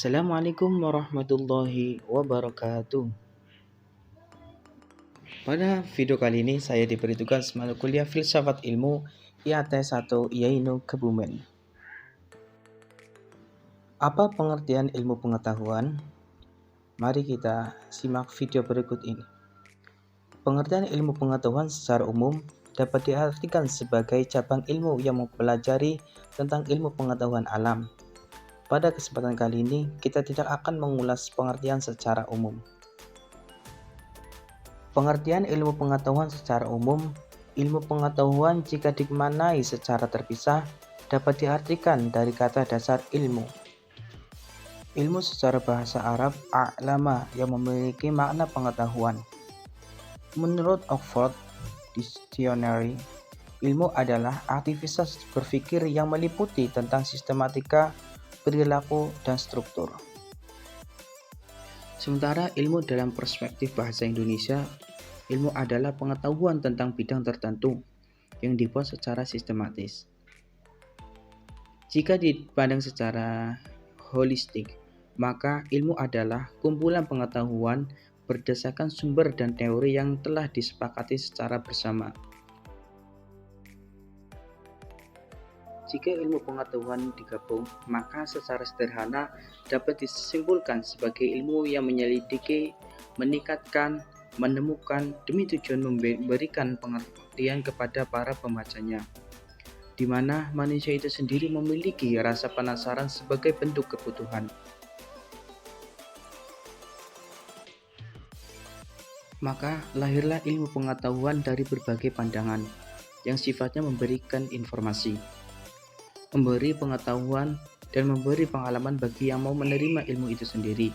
Assalamualaikum warahmatullahi wabarakatuh. Pada video kali ini saya diberi tugas mata kuliah Filsafat Ilmu IAT1 Yainu Kebumen. Apa pengertian ilmu pengetahuan? Mari kita simak video berikut ini. Pengertian ilmu pengetahuan secara umum dapat diartikan sebagai cabang ilmu yang mempelajari tentang ilmu pengetahuan alam. Pada kesempatan kali ini, kita tidak akan mengulas pengertian secara umum. Pengertian ilmu pengetahuan secara umum, ilmu pengetahuan jika dimaknai secara terpisah, dapat diartikan dari kata dasar ilmu. Ilmu secara bahasa Arab a'lama yang memiliki makna pengetahuan. Menurut Oxford Dictionary, ilmu adalah aktivitas berpikir yang meliputi tentang sistematika, perilaku, dan struktur. Sementara ilmu dalam perspektif bahasa Indonesia, ilmu adalah pengetahuan tentang bidang tertentu yang dibuat secara sistematis. Jika dipandang secara holistik, maka ilmu adalah kumpulan pengetahuan berdasarkan sumber dan teori yang telah disepakati secara bersama. Jika ilmu pengetahuan digabung, maka secara sederhana dapat disimpulkan sebagai ilmu yang menyelidiki, meningkatkan, menemukan demi tujuan memberikan pengertian kepada para pembacanya, di mana manusia itu sendiri memiliki rasa penasaran sebagai bentuk kebutuhan. Maka lahirlah ilmu pengetahuan dari berbagai pandangan yang sifatnya memberikan informasi, memberi pengetahuan, dan memberi pengalaman bagi yang mau menerima ilmu itu sendiri.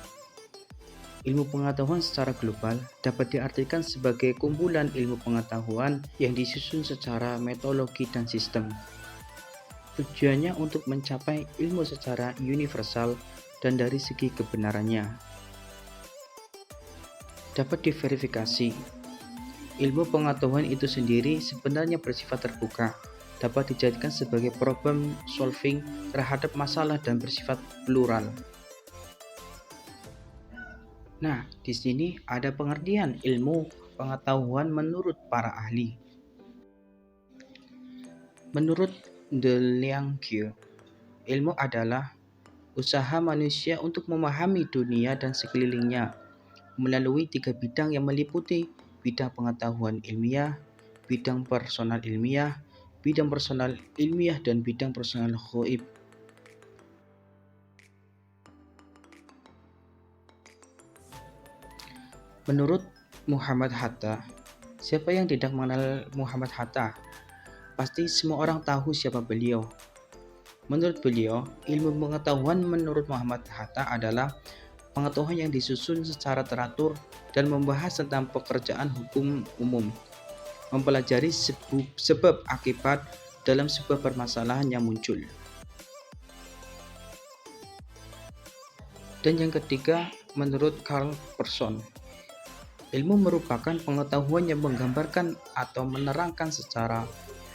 Ilmu pengetahuan secara global dapat diartikan sebagai kumpulan ilmu pengetahuan yang disusun secara metodologi dan sistem. Tujuannya untuk mencapai ilmu secara universal dan dari segi kebenarannya. Dapat diverifikasi. Ilmu pengetahuan itu sendiri sebenarnya bersifat terbuka, dapat dijadikan sebagai problem solving terhadap masalah dan bersifat plural. Nah, di sini ada pengertian ilmu pengetahuan menurut para ahli. Menurut Deliangque, ilmu adalah usaha manusia untuk memahami dunia dan sekelilingnya melalui 3 bidang yang meliputi bidang pengetahuan ilmiah, bidang personal ilmiah, bidang personal ilmiah, dan bidang personal ghaib. Menurut Muhammad Hatta, siapa yang tidak mengenal Muhammad Hatta? Pasti semua orang tahu siapa beliau. Menurut beliau, ilmu pengetahuan menurut Muhammad Hatta adalah pengetahuan yang disusun secara teratur dan membahas tentang pekerjaan hukum umum, mempelajari sebab akibat dalam sebuah permasalahan yang muncul. Dan yang ketiga, menurut Karl Persson, ilmu merupakan pengetahuan yang menggambarkan atau menerangkan secara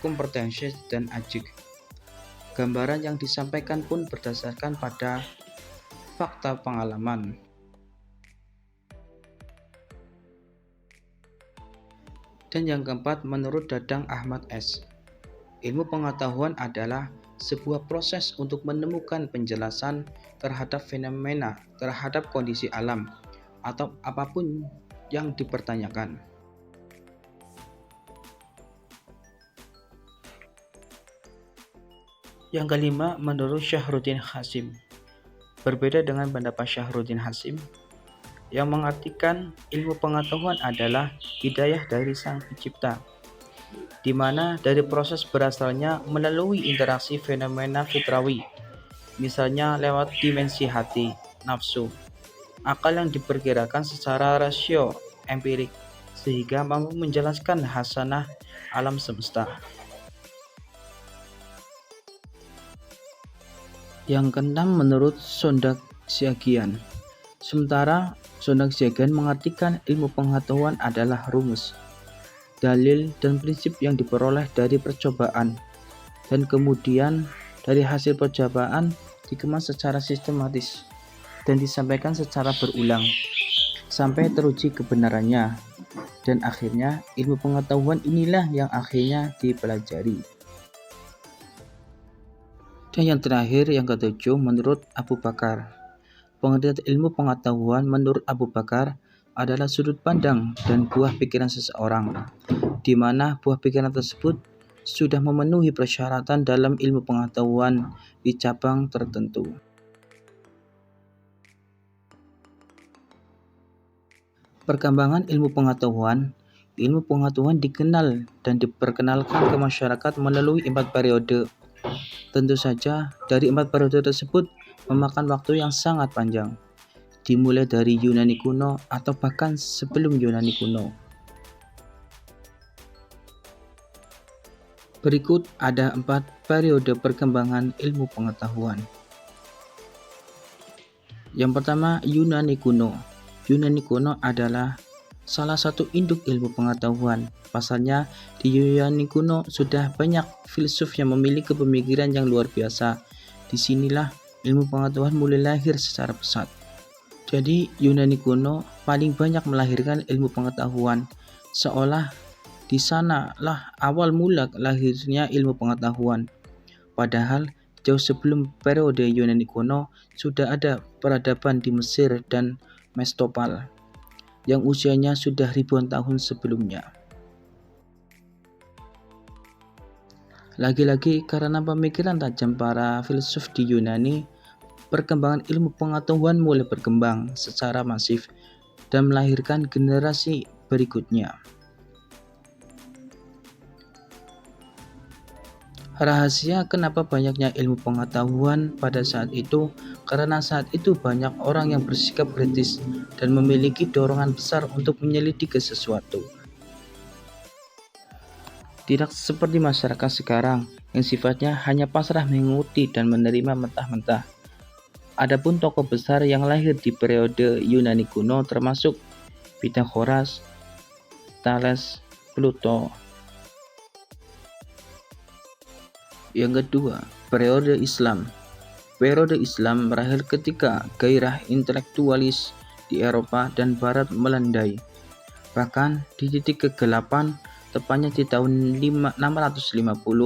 komprehensif dan ajik. Gambaran yang disampaikan pun berdasarkan pada fakta pengalaman. Dan yang keempat, menurut Dadang Ahmad S., ilmu pengetahuan adalah sebuah proses untuk menemukan penjelasan terhadap fenomena, terhadap kondisi alam, atau apapun yang dipertanyakan. Yang kelima, menurut Syahruddin Hasim. Berbeda dengan pendapat Syahruddin Hasim, yang mengartikan ilmu pengetahuan adalah hidayah dari Sang Pencipta, di mana dari proses berasalnya melalui interaksi fenomena fitrawi, misalnya lewat dimensi hati, nafsu, akal yang diperkirakan secara rasio empirik, sehingga mampu menjelaskan hasanah alam semesta. Yang keenam, menurut Sondag-Xiagian. Sementara Sondag-Xiagian mengartikan ilmu pengetahuan adalah rumus, dalil, dan prinsip yang diperoleh dari percobaan, dan kemudian dari hasil percobaan dikemas secara sistematis. dan disampaikan secara berulang sampai teruji kebenarannya. Dan akhirnya ilmu pengetahuan inilah yang akhirnya dipelajari. Dan yang terakhir, yang ketujuh, menurut Abu Bakar. Pengertian ilmu pengetahuan menurut Abu Bakar adalah sudut pandang dan buah pikiran seseorang, di mana buah pikiran tersebut sudah memenuhi persyaratan dalam ilmu pengetahuan di cabang tertentu. Perkembangan ilmu pengetahuan dikenal dan diperkenalkan ke masyarakat melalui 4 periode. Tentu saja, dari 4 periode tersebut memakan waktu yang sangat panjang, dimulai dari Yunani kuno atau bahkan sebelum Yunani kuno. Berikut ada 4 periode perkembangan ilmu pengetahuan. Yang pertama, Yunani kuno. Yunani kuno adalah salah satu induk ilmu pengetahuan. Pasalnya, di Yunani kuno sudah banyak filsuf yang memiliki pemikiran yang luar biasa. Disinilah ilmu pengetahuan mulai lahir secara pesat. Jadi, Yunani kuno paling banyak melahirkan ilmu pengetahuan, seolah di sanalah awal mula lahirnya ilmu pengetahuan. Padahal, jauh sebelum periode Yunani kuno, sudah ada peradaban di Mesir dan Mestopal yang usianya sudah ribuan tahun sebelumnya. Lagi-lagi karena pemikiran tajam para filsuf di Yunani, perkembangan ilmu pengetahuan mulai berkembang secara masif dan melahirkan generasi berikutnya. Rahasia kenapa banyaknya ilmu pengetahuan pada saat itu, karena saat itu banyak orang yang bersikap kritis dan memiliki dorongan besar untuk menyelidiki sesuatu. Tidak seperti masyarakat sekarang yang sifatnya hanya pasrah mengikuti dan menerima mentah-mentah. Adapun tokoh besar yang lahir di periode Yunani kuno termasuk Pythagoras, Thales, Pluto. Yang kedua, periode Islam. Periode Islam berakhir ketika gairah intelektualis di Eropa dan Barat melandai. Bahkan di titik kegelapan, tepatnya di tahun 650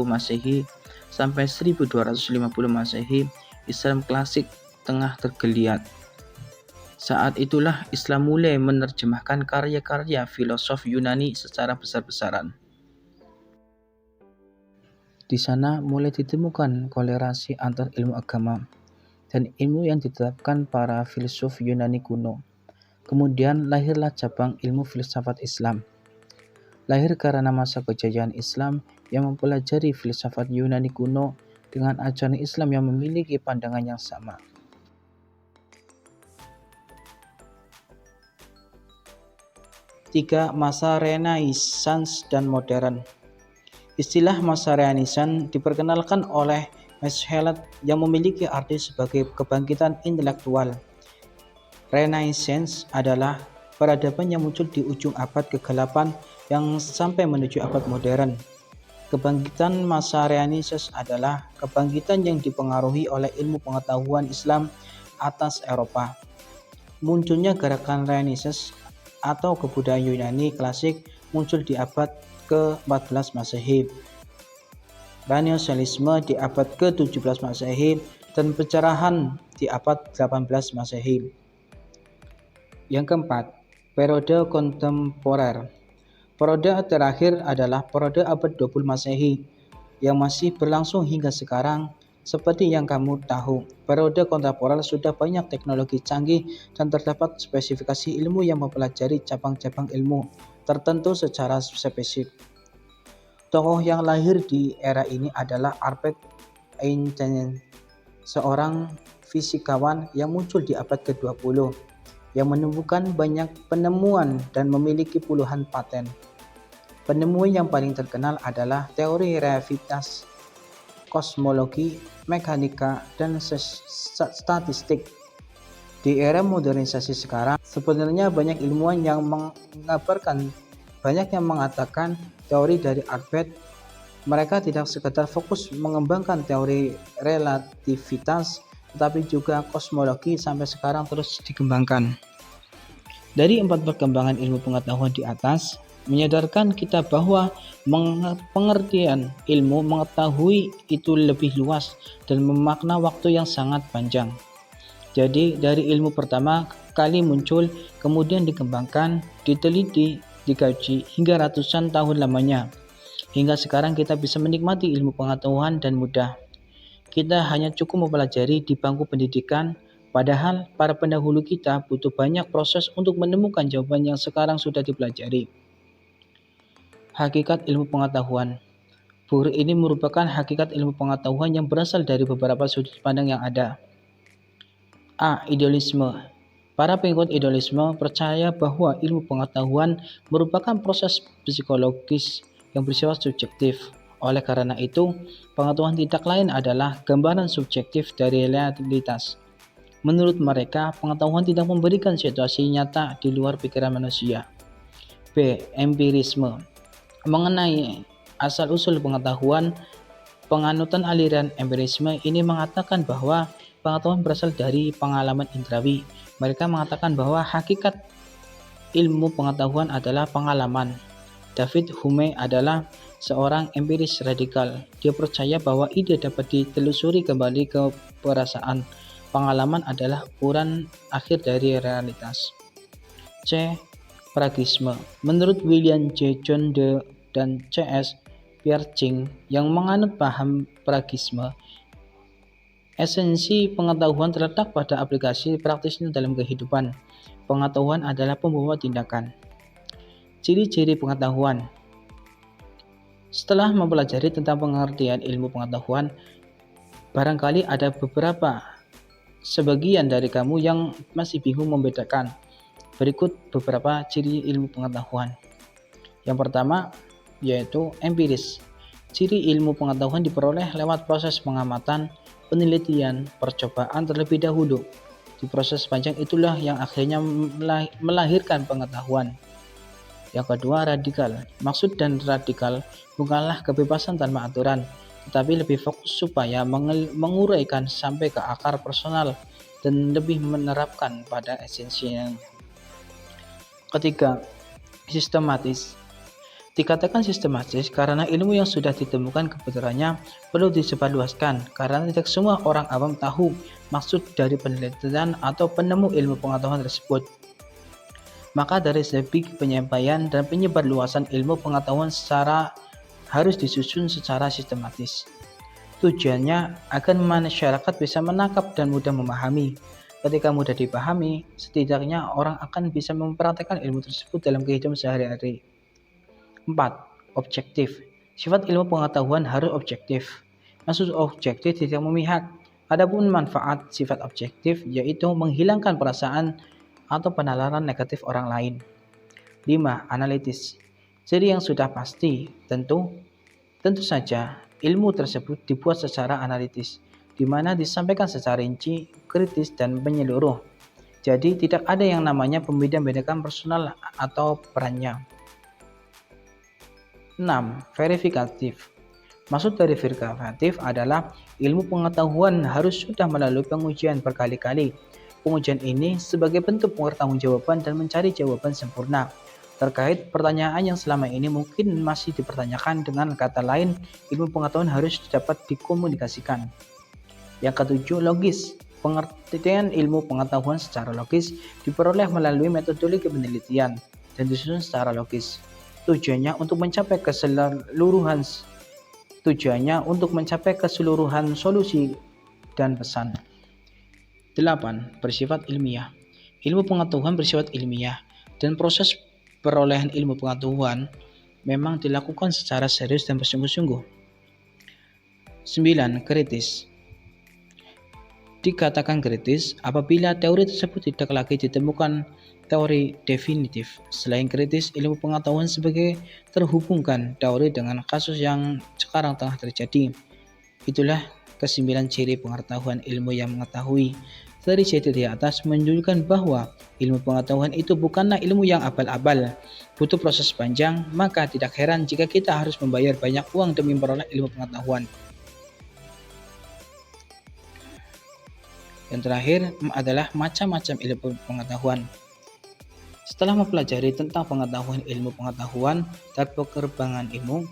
Masehi sampai 1250 Masehi, Islam klasik tengah tergeliat. Saat itulah Islam mulai menerjemahkan karya-karya filosof Yunani secara besar-besaran. Di sana mulai ditemukan kolerasi antar ilmu agama dan ilmu yang ditetapkan para filsuf Yunani kuno. Kemudian lahirlah cabang ilmu filsafat Islam. Lahir karena masa kejayaan Islam yang mempelajari filsafat Yunani kuno dengan ajaran Islam yang memiliki pandangan yang sama. Tiga, masa Renaissance dan modern. Istilah masa Renaissance diperkenalkan oleh Maschildt yang memiliki arti sebagai kebangkitan intelektual. Renaissance adalah peradaban yang muncul di ujung abad ke-8 yang sampai menuju abad modern. Kebangkitan masa Renaissance adalah kebangkitan yang dipengaruhi oleh ilmu pengetahuan Islam atas Eropa. Munculnya gerakan Renaissance atau kebudayaan Yunani klasik muncul di abad ke-14 Masehi, Renaissance di abad ke-17 Masehi, dan pencerahan di abad 18 Masehi. Yang keempat, periode kontemporer. Periode terakhir adalah periode abad 20 Masehi yang masih berlangsung hingga sekarang. Seperti yang kamu tahu, periode kontemporer sudah banyak teknologi canggih dan terdapat spesifikasi ilmu yang mempelajari cabang-cabang ilmu tertentu secara spesifik. Tokoh yang lahir di era ini adalah Albert Einstein, seorang fisikawan yang muncul di abad ke-20 yang menemukan banyak penemuan dan memiliki puluhan paten. Penemuan yang paling terkenal adalah teori relativitas, kosmologi, mekanika, dan statistik. Di era modernisasi sekarang, sebenarnya banyak ilmuwan yang mengatakan teori dari Albert. Mereka tidak sekedar fokus mengembangkan teori relativitas, tetapi juga kosmologi sampai sekarang terus dikembangkan. Dari 4 perkembangan ilmu pengetahuan di atas, menyadarkan kita bahwa pengertian ilmu mengetahui itu lebih luas dan memakna waktu yang sangat panjang. Jadi dari ilmu pertama kali muncul, kemudian dikembangkan, diteliti, dikaji hingga ratusan tahun lamanya. Hingga sekarang kita bisa menikmati ilmu pengetahuan dan mudah. Kita hanya cukup mempelajari di bangku pendidikan, padahal para pendahulu kita butuh banyak proses untuk menemukan jawaban yang sekarang sudah dipelajari. Hakikat ilmu pengetahuan. Buku ini merupakan hakikat ilmu pengetahuan yang berasal dari beberapa sudut pandang yang ada. A. Idealisme. Para pengikut idealisme percaya bahwa ilmu pengetahuan merupakan proses psikologis yang bersifat subjektif. Oleh karena itu, pengetahuan tidak lain adalah gambaran subjektif dari realitas. Menurut mereka, pengetahuan tidak memberikan situasi nyata di luar pikiran manusia. B. Empirisme. Mengenai asal-usul pengetahuan, penganutan aliran empirisme ini mengatakan bahwa pengetahuan berasal dari pengalaman indrawi. Mereka mengatakan bahwa hakikat ilmu pengetahuan adalah pengalaman. David Hume adalah seorang empiris radikal. Dia percaya bahwa ide dapat ditelusuri kembali ke perasaan. Pengalaman adalah ukuran akhir dari realitas. C. Pragisme. Menurut William J. John dan C.S. Pershing yang menganut paham pragisme, esensi pengetahuan terletak pada aplikasi praktisnya dalam kehidupan. Pengetahuan adalah pembawa tindakan. Ciri-ciri pengetahuan. Setelah mempelajari tentang pengertian ilmu pengetahuan, barangkali ada sebagian dari kamu yang masih bingung membedakan. Berikut beberapa ciri ilmu pengetahuan. Yang pertama yaitu empiris. Ciri ilmu pengetahuan diperoleh lewat proses pengamatan, penelitian, percobaan terlebih dahulu. Di proses panjang itulah yang akhirnya melahirkan pengetahuan. Yang kedua, radikal. Maksud dan radikal bukanlah kebebasan tanpa aturan, tetapi lebih fokus supaya menguraikan sampai ke akar personal dan lebih menerapkan pada esensinya. Ketiga, sistematis. Dikatakan sistematis karena ilmu yang sudah ditemukan kebenarannya perlu disebarluaskan, karena tidak semua orang awam tahu maksud dari penelitian atau penemu ilmu pengetahuan tersebut. Maka dari segi penyampaian dan penyebarluasan ilmu pengetahuan harus disusun secara sistematis. Tujuannya agar masyarakat bisa menangkap dan mudah memahami. Ketika mudah dipahami, setidaknya orang akan bisa mempraktikkan ilmu tersebut dalam kehidupan sehari-hari. 4. Objektif. Sifat ilmu pengetahuan harus objektif. Maksud objektif tidak memihak. Adapun manfaat sifat objektif yaitu menghilangkan perasaan atau penalaran negatif orang lain. 5. Analitis. Ciri yang sudah pasti, tentu saja ilmu tersebut dibuat secara analitis, di mana disampaikan secara rinci, kritis, dan menyeluruh. Jadi tidak ada yang namanya membeda-bedakan personal atau perannya. 6. Verifikatif. Maksud dari verifikatif adalah ilmu pengetahuan harus sudah melalui pengujian berkali-kali. Pengujian ini sebagai bentuk pertanggungjawaban dan mencari jawaban sempurna terkait pertanyaan yang selama ini mungkin masih dipertanyakan. Dengan kata lain, ilmu pengetahuan harus dapat dikomunikasikan. Yang ketujuh, logis. Pengertian ilmu pengetahuan secara logis diperoleh melalui metodologi penelitian dan disusun secara logis. Tujuannya untuk mencapai keseluruhan solusi dan pesan. 8. Bersifat ilmiah. Ilmu pengetahuan bersifat ilmiah dan proses perolehan ilmu pengetahuan memang dilakukan secara serius dan bersungguh-sungguh. 9. Kritis. Dikatakan kritis apabila teori tersebut tidak lagi ditemukan teori definitif. Selain kritis, ilmu pengetahuan sebagai terhubungkan teori dengan kasus yang sekarang tengah terjadi. Itulah ke-9 ciri pengetahuan ilmu yang mengetahui. Dari ciri di atas menunjukkan bahwa ilmu pengetahuan itu bukanlah ilmu yang abal-abal, butuh proses panjang, maka tidak heran jika kita harus membayar banyak uang demi memperoleh ilmu pengetahuan. Yang terakhir adalah macam-macam ilmu pengetahuan. Setelah mempelajari tentang pengetahuan ilmu pengetahuan dan perkembangan ilmu,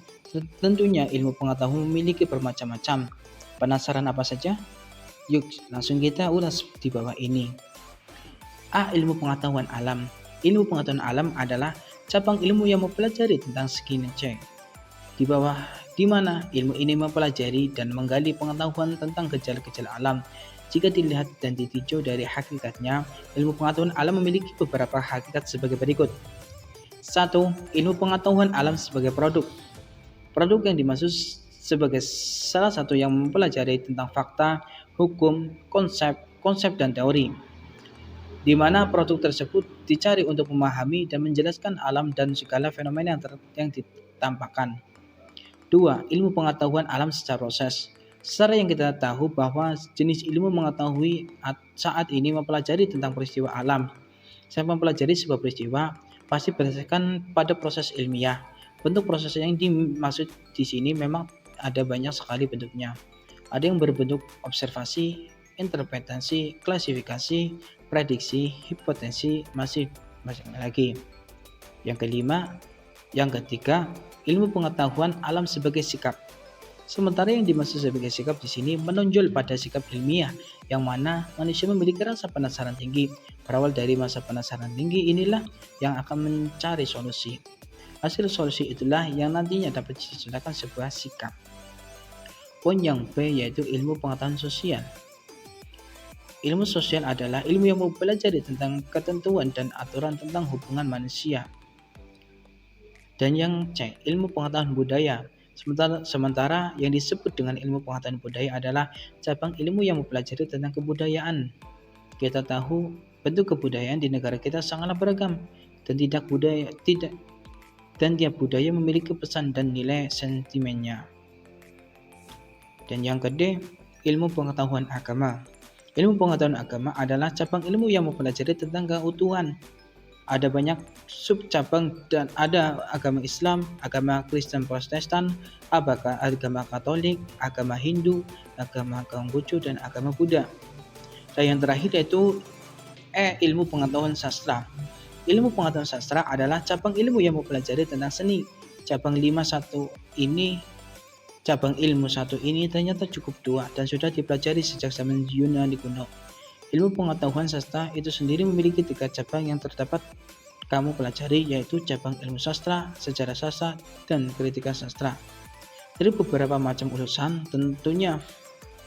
tentunya ilmu pengetahuan memiliki bermacam-macam. Penasaran apa saja? Yuk, langsung kita ulas di bawah ini. A. Ilmu pengetahuan alam. Ilmu pengetahuan alam adalah cabang ilmu yang mempelajari tentang segini di bawah, di mana ilmu ini mempelajari dan menggali pengetahuan tentang gejala-gejala alam. Jika dilihat dan ditinjau dari hakikatnya, ilmu pengetahuan alam memiliki beberapa hakikat sebagai berikut. 1. Ilmu pengetahuan alam sebagai produk. Produk yang dimaksud sebagai salah satu yang mempelajari tentang fakta, hukum, konsep dan teori, di mana produk tersebut dicari untuk memahami dan menjelaskan alam dan segala fenomena yang ditampakkan. 2. Ilmu pengetahuan alam secara proses. Secara yang kita tahu bahwa jenis ilmu mengetahui saat ini mempelajari tentang peristiwa alam. Saya mempelajari sebuah peristiwa pasti berdasarkan pada proses ilmiah. Bentuk proses yang dimaksud di sini memang ada banyak sekali bentuknya. Ada yang berbentuk observasi, interpretasi, klasifikasi, prediksi, hipotesis, masih banyak lagi. Yang ketiga, ilmu pengetahuan alam sebagai sikap. Sementara yang dimaksud sebagai sikap di sini menonjol pada sikap ilmiah, yang mana manusia memiliki rasa penasaran tinggi. Berawal dari masa penasaran tinggi inilah yang akan mencari solusi. Hasil solusi itulah yang nantinya dapat diciptakan sebuah sikap. Poin yang B yaitu ilmu pengetahuan sosial. Ilmu sosial adalah ilmu yang mempelajari tentang ketentuan dan aturan tentang hubungan manusia. Dan yang C, ilmu pengetahuan budaya. Sementara yang disebut dengan ilmu pengetahuan budaya adalah cabang ilmu yang mempelajari tentang kebudayaan. Kita tahu bentuk kebudayaan di negara kita sangatlah beragam dan tiap budaya memiliki pesan dan nilai sentimennya. Dan yang kedua, ilmu pengetahuan agama. Ilmu pengetahuan agama adalah cabang ilmu yang mempelajari tentang keutuhan. Ada banyak subcabang dan ada agama Islam, agama Kristen Protestan, agama Katolik, agama Hindu, agama Konghucu, dan agama Buddha. Dan yang terakhir yaitu ilmu pengetahuan sastra. Ilmu pengetahuan sastra adalah cabang ilmu yang mempelajari tentang seni. Cabang ilmu satu ini ternyata cukup tua dan sudah dipelajari sejak zaman Yunani kuno. Ilmu pengetahuan sastra itu sendiri memiliki 3 cabang yang terdapat kamu pelajari, yaitu cabang ilmu sastra, sejarah sastra, dan kritika sastra. Dari beberapa macam urusan tentunya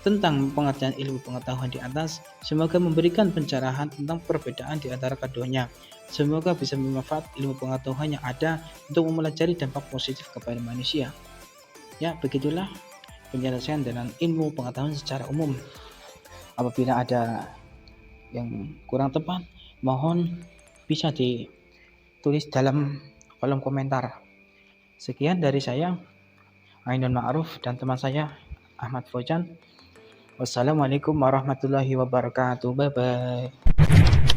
tentang pengertian ilmu pengetahuan di atas, semoga memberikan pencerahan tentang perbedaan di antara keduanya. Semoga bisa bermanfaat ilmu pengetahuan yang ada untuk mempelajari dampak positif kepada manusia. Ya, begitulah penjelasan dengan ilmu pengetahuan secara umum. Apabila ada yang kurang tepat, mohon bisa ditulis dalam kolom komentar. Sekian dari saya, Ainun Ma'ruf, dan teman saya Ahmad Fauzan. Wassalamualaikum warahmatullahi wabarakatuh. Bye bye.